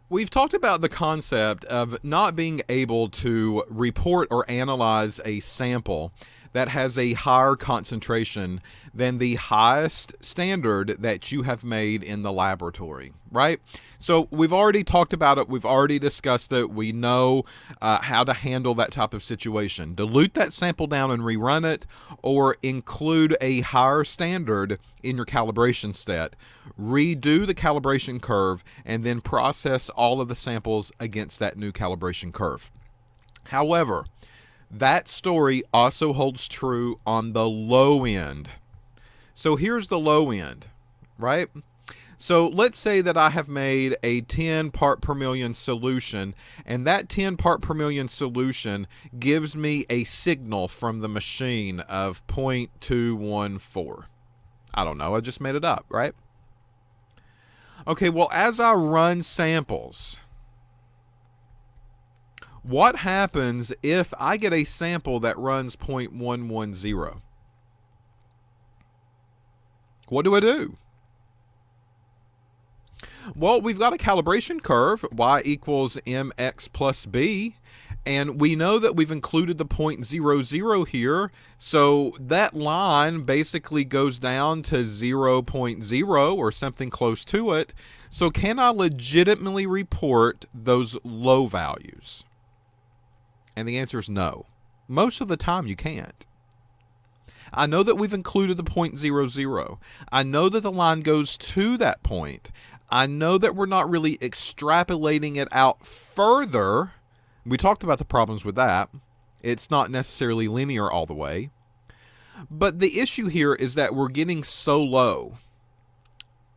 We've talked about the concept of not being able to report or analyze a sample that has a higher concentration than the highest standard that you have made in the laboratory, right? So we've already talked about it. We've already discussed it. We know how to handle that type of situation. Dilute that sample down and rerun it, or include a higher standard in your calibration set. Redo the calibration curve and then process all of the samples against that new calibration curve. However, that story also holds true on the low end. So here's the low end, right? So let's say that I have made a 10 part per million solution, and that 10 part per million solution gives me a signal from the machine of 0.214. I don't know, I just made it up, right? Okay, well, as I run samples, what happens if I get a sample that runs 0.110? What do I do? Well, we've got a calibration curve, y equals mx plus b, and we know that we've included the 0.00 here, so that line basically goes down to 0.0 or something close to it. So can I legitimately report those low values? And the answer is no. Most of the time you can't. I know that we've included the 0.00. I know that the line goes to that point. I know that we're not really extrapolating it out further. We talked about the problems with that. It's not necessarily linear all the way. But the issue here is that we're getting so low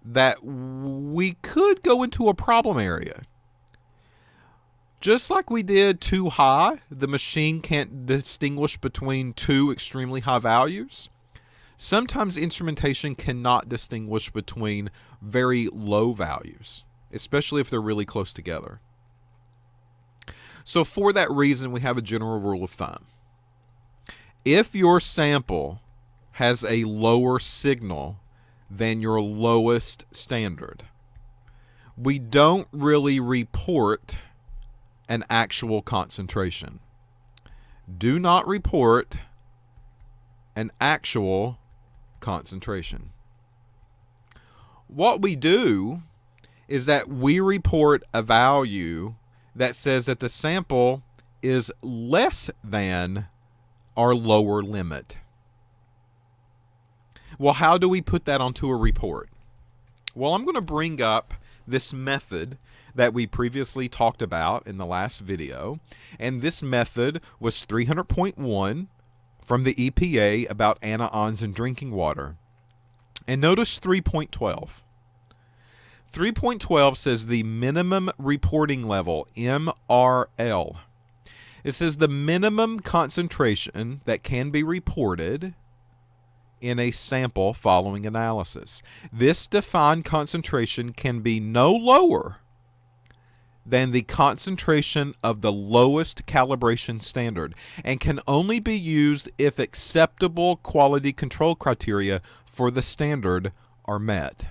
that we could go into a problem area. Just like we did too high, the machine can't distinguish between two extremely high values. Sometimes instrumentation cannot distinguish between very low values, especially if they're really close together. So for that reason, we have a general rule of thumb. If your sample has a lower signal than your lowest standard, we don't really report an actual concentration. Do not report an actual concentration. What we do is that we report a value that says that the sample is less than our lower limit. Well, how do we put that onto a report? Well, I'm going to bring up this method that we previously talked about in the last video, and this method was 300.1 from the EPA about anions in drinking water. And notice 3.12. 3.12 says the minimum reporting level, MRL. It says the minimum concentration that can be reported in a sample following analysis. This defined concentration can be no lower than the concentration of the lowest calibration standard and can only be used if acceptable quality control criteria for the standard are met.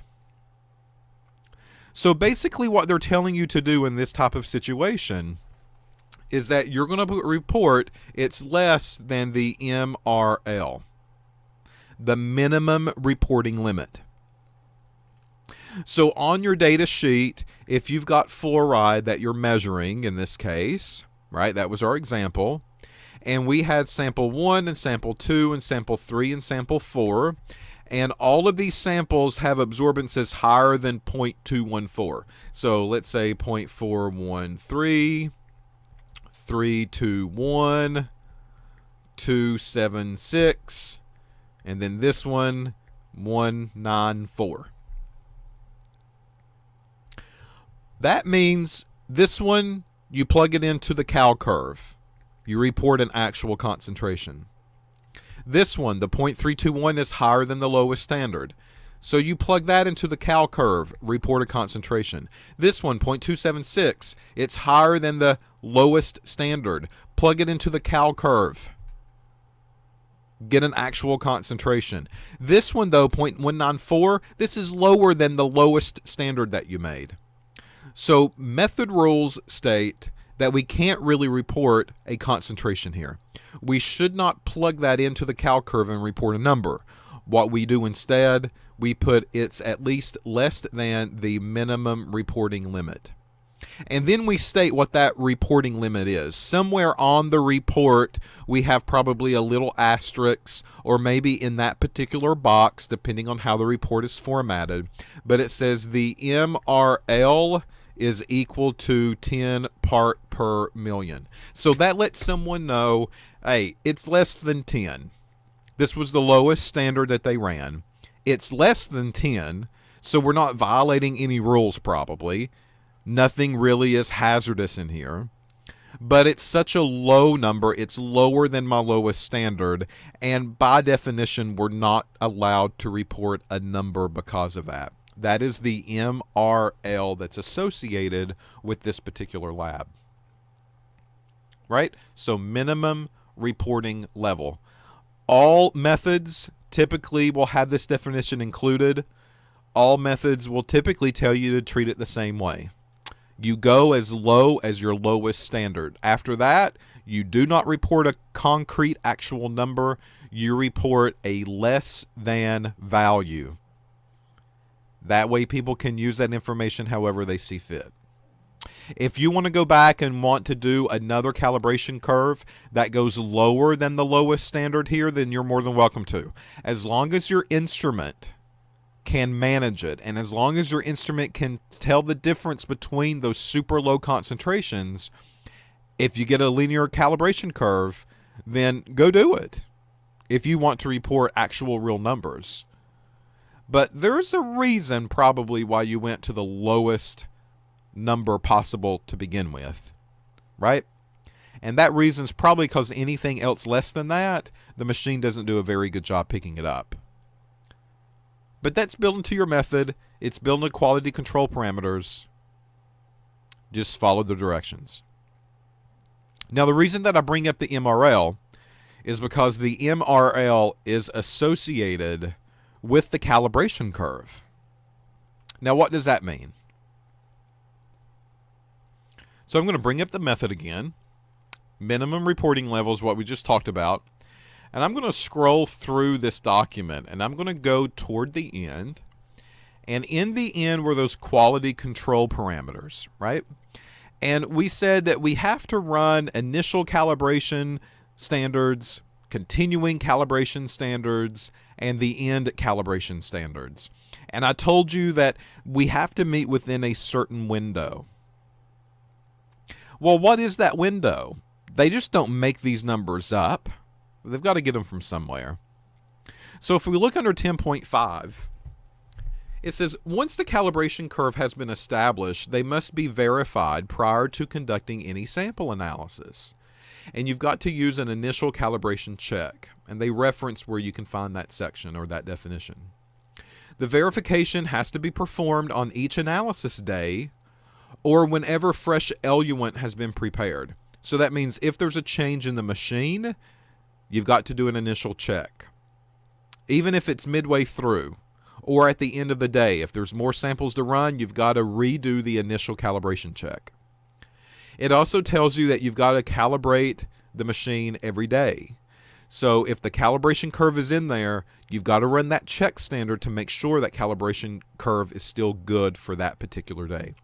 So basically what they're telling you to do in this type of situation is that you're going to report it's less than the MRL, the minimum reporting limit. So on your data sheet, if you've got fluoride that you're measuring in this case, right, that was our example, and we had sample 1 and sample 2 and sample 3 and sample 4, and all of these samples have absorbances higher than 0.214. So let's say 0.413, 321, 276, and then this one, 194. That means this one, you plug it into the cal curve. You report an actual concentration. This one, the 0.321, is higher than the lowest standard. So you plug that into the cal curve, report a concentration. This one, 0.276, it's higher than the lowest standard. Plug it into the cal curve. Get an actual concentration. This one, though, 0.194, this is lower than the lowest standard that you made. So method rules state that we can't really report a concentration here. We should not plug that into the cal curve and report a number. What we do instead, we put it's at least less than the minimum reporting limit. And then we state what that reporting limit is. Somewhere on the report, we have probably a little asterisk, or maybe in that particular box, depending on how the report is formatted. But it says the MRL is equal to 10 part per million. So that lets someone know, hey, it's less than 10. This was the lowest standard that they ran. It's less than 10, so we're not violating any rules probably. Nothing really is hazardous in here. But it's such a low number, it's lower than my lowest standard, and by definition, we're not allowed to report a number because of that. That is the MRL that's associated with this particular lab. Right? So minimum reporting level. All methods typically will have this definition included. All methods will typically tell you to treat it the same way. You go as low as your lowest standard. After that, you do not report a concrete actual number. You report a less than value. That way people can use that information however they see fit. If you want to go back and want to do another calibration curve that goes lower than the lowest standard here, then you're more than welcome to. As long as your instrument can manage it, and as long as your instrument can tell the difference between those super low concentrations, if you get a linear calibration curve, then go do it if you want to report actual real numbers. But there's a reason probably why you went to the lowest number possible to begin with, right? And that reason's probably because anything else less than that, the machine doesn't do a very good job picking it up. But that's built into your method. It's built into quality control parameters. Just follow the directions. Now, the reason that I bring up the MRL is because the MRL is associated with the calibration curve. Now, what does that mean? So I'm going to bring up the method again. Minimum reporting level is what we just talked about. And I'm going to scroll through this document, and I'm going to go toward the end. And in the end were those quality control parameters, right? And we said that we have to run initial calibration standards, continuing calibration standards, and the end calibration standards. And I told you that we have to meet within a certain window. Well, what is that window? They just don't make these numbers up. They've got to get them from somewhere. So if we look under 10.5, it says, once the calibration curve has been established, they must be verified prior to conducting any sample analysis. And you've got to use an initial calibration check. And they reference where you can find that section or that definition. The verification has to be performed on each analysis day or whenever fresh eluent has been prepared. So that means if there's a change in the machine, you've got to do an initial check. Even if it's midway through or at the end of the day, if there's more samples to run, you've got to redo the initial calibration check. It also tells you that you've got to calibrate the machine every day. So if the calibration curve is in there, you've got to run that check standard to make sure that calibration curve is still good for that particular day.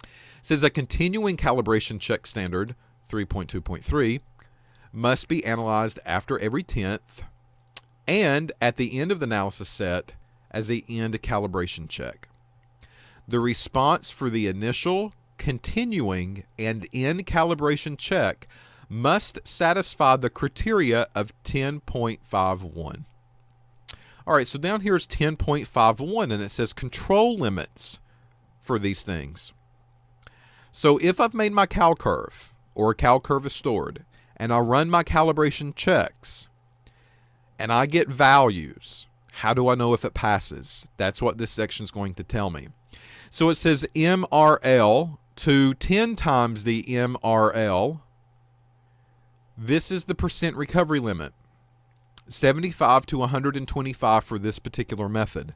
It says a continuing calibration check standard, 3.2.3, must be analyzed after every 10th and at the end of the analysis set as an end calibration check. The response for the initial, continuing, and end calibration check must satisfy the criteria of 10.51. All right, so down here is 10.51, and it says control limits for these things. So if I've made my cal curve, or a cal curve is stored, and I run my calibration checks, and I get values, how do I know if it passes? That's what this section is going to tell me. So it says MRL to 10 times the MRL. This is the percent recovery limit, 75 to 125 for this particular method.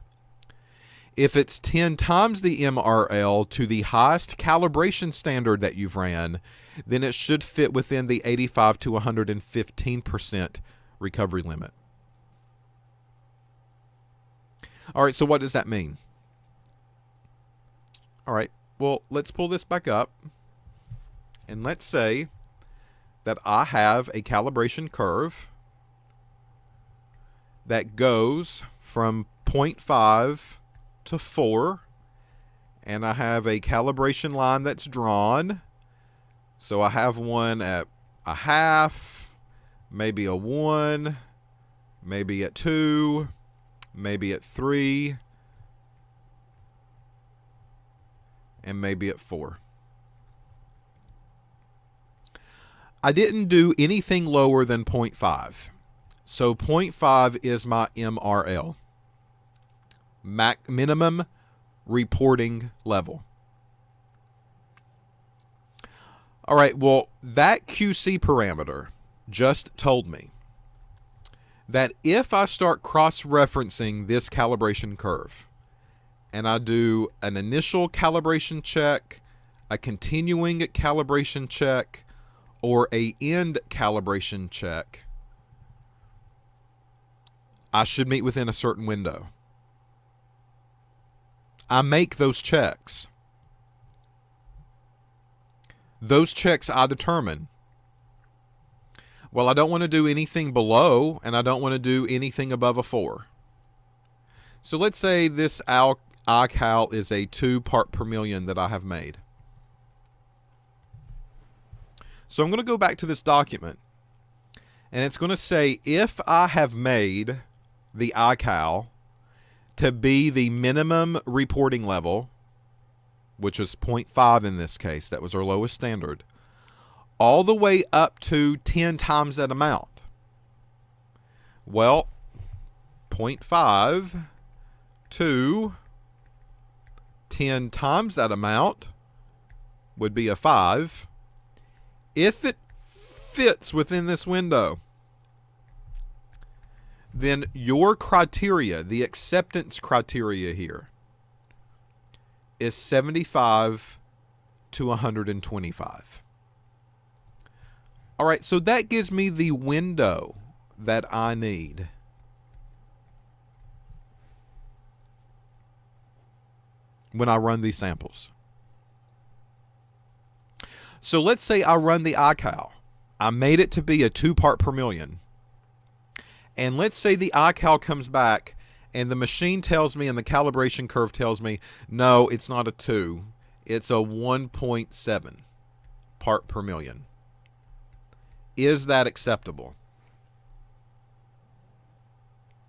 If it's 10 times the MRL to the highest calibration standard that you've ran, then it should fit within the 85 to 115% recovery limit. All right, so what does that mean? All right, well, let's pull this back up. And let's say that I have a calibration curve that goes from 0.5 to 4, and I have a calibration line that's drawn. So I have one at a half, maybe a 1, maybe at 2, maybe at 3, and maybe at 4. I didn't do anything lower than 0.5. So 0.5 is my MRL, minimum reporting level. All right, well, that QC parameter just told me that if I start cross-referencing this calibration curve, and I do an initial calibration check, a continuing calibration check, or a end calibration check, I should meet within a certain window. I make those checks. Those checks I determine. Well, I don't want to do anything below, and I don't want to do anything above a 4. So let's say this iCal is a 2 part per million that I have made. So I'm going to go back to this document, and it's going to say if I have made the iCal to be the minimum reporting level, which was 0.5 in this case, that was our lowest standard, all the way up to 10 times that amount. Well, 0.5 to 10 times that amount would be a 5. If it fits within this window, then your criteria, the acceptance criteria here, is 75 to 125. All right, so that gives me the window that I need. When I run these samples. So let's say I run the iCal. I made it to be a 2 part per million. And let's say the iCal comes back and the machine tells me and the calibration curve tells me, no, it's not a 2. It's a 1.7 part per million. Is that acceptable?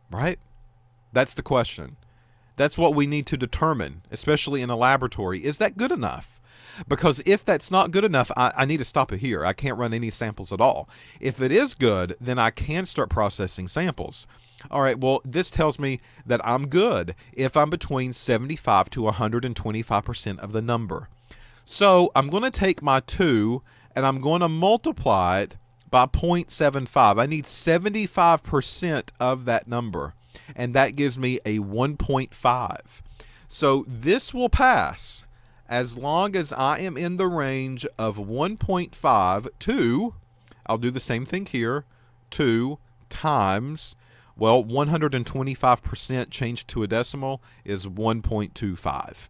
Right? That's the question. That's what we need to determine, especially in a laboratory. Is that good enough? Because if that's not good enough, I need to stop it here. I can't run any samples at all. If it is good, then I can start processing samples. All right, well, this tells me that I'm good if I'm between 75 to 125% of the number. So I'm going to take my 2 and I'm going to multiply it by 0.75. I need 75% of that number, and that gives me a 1.5. So this will pass as long as I am in the range of 1.5 to, I'll do the same thing here, 2 times, well, 125% changed to a decimal is 1.25.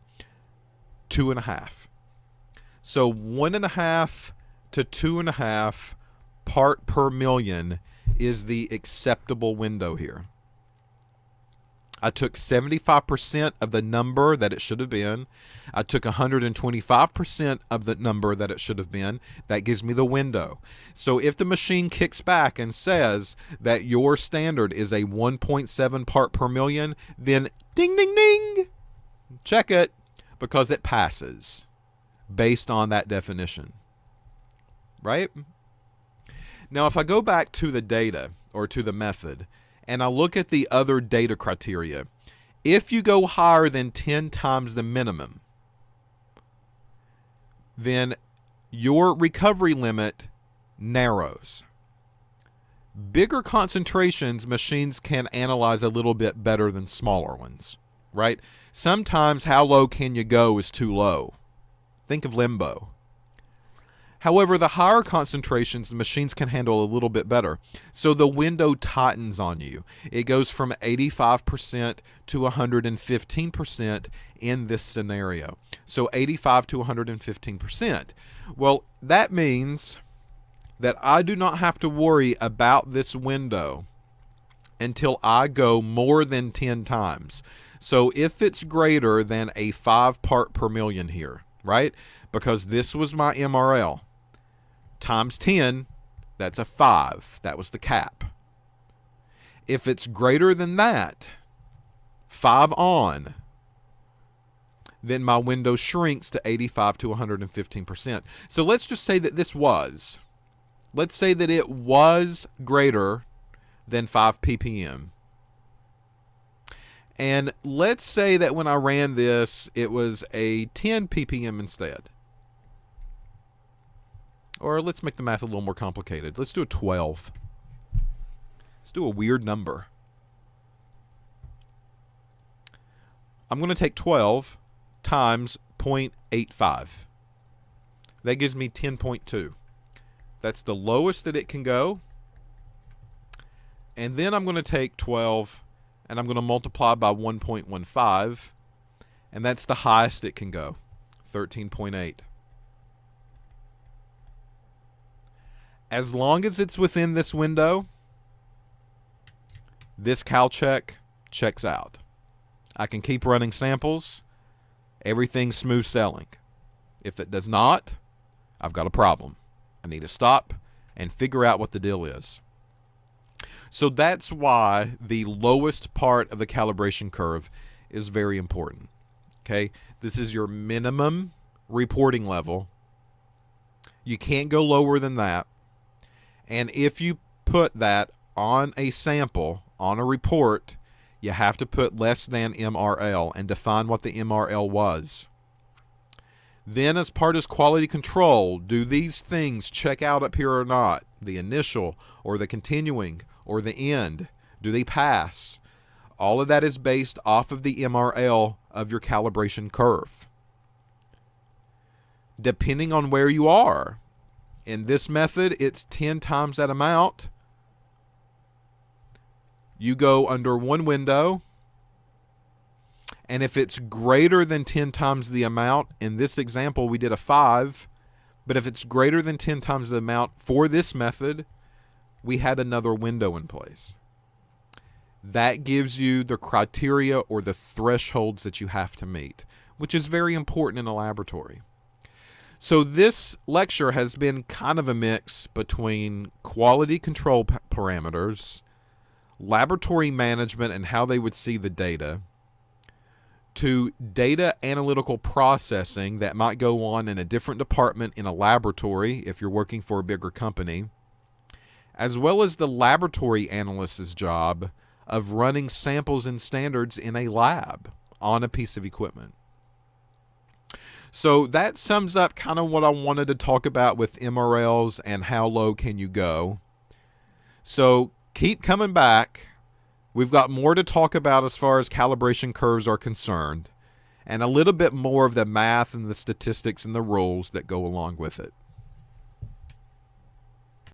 2.5. So 1.5 to 2.5 part per million is the acceptable window here. I took 75% of the number that it should have been. I took 125% of the number that it should have been. That gives me the window. So if the machine kicks back and says that your standard is a 1.7 part per million, then ding, ding, ding, check it, because it passes based on that definition. Right? Now, if I go back to the data or to the method, and I look at the other data criteria, if you go higher than 10 times the minimum, then your recovery limit narrows. Bigger concentrations, machines can analyze a little bit better than smaller ones. right? Sometimes how low can you go is too low. Think of limbo. However, the higher concentrations, the machines can handle a little bit better. So the window tightens on you. It goes from 85% to 115% in this scenario. So 85 to 115%. Well, that means that I do not have to worry about this window until I go more than 10 times. So if it's greater than a 5 part per million here, right? Because this was my MRL. Times 10, that's a 5. That was the cap. If it's greater than that, 5 on, then my window shrinks to 85 to 115%. So let's just say that let's say that it was greater than 5 ppm. And let's say that when I ran this, it was a 10 ppm instead. Or let's make the math a little more complicated. Let's do a 12. Let's do a weird number. I'm going to take 12 times 0.85. That gives me 10.2. That's the lowest that it can go. And then I'm going to take 12 and I'm going to multiply by 1.15. And that's the highest it can go, 13.8. As long as it's within this window, this cal check checks out. I can keep running samples. Everything's smooth sailing. If it does not, I've got a problem. I need to stop and figure out what the deal is. So that's why the lowest part of the calibration curve is very important. Okay? This is your minimum reporting level. You can't go lower than that. And if you put that on a sample, on a report, you have to put less than MRL and define what the MRL was. Then as part of quality control, do these things check out up here or not? The initial or the continuing or the end? Do they pass? All of that is based off of the MRL of your calibration curve. Depending on where you are. In this method, it's 10 times that amount. You go under one window, and if it's greater than 10 times the amount, in this example we did a 5, but if it's greater than 10 times the amount for this method, we had another window in place. That gives you the criteria or the thresholds that you have to meet, which is very important in a laboratory. So this lecture has been kind of a mix between quality control parameters, laboratory management and how they would see the data, to data analytical processing that might go on in a different department in a laboratory if you're working for a bigger company, as well as the laboratory analyst's job of running samples and standards in a lab on a piece of equipment. So that sums up kind of what I wanted to talk about with MRLs and how low can you go. So keep coming back. We've got more to talk about as far as calibration curves are concerned, and a little bit more of the math and the statistics and the rules that go along with it.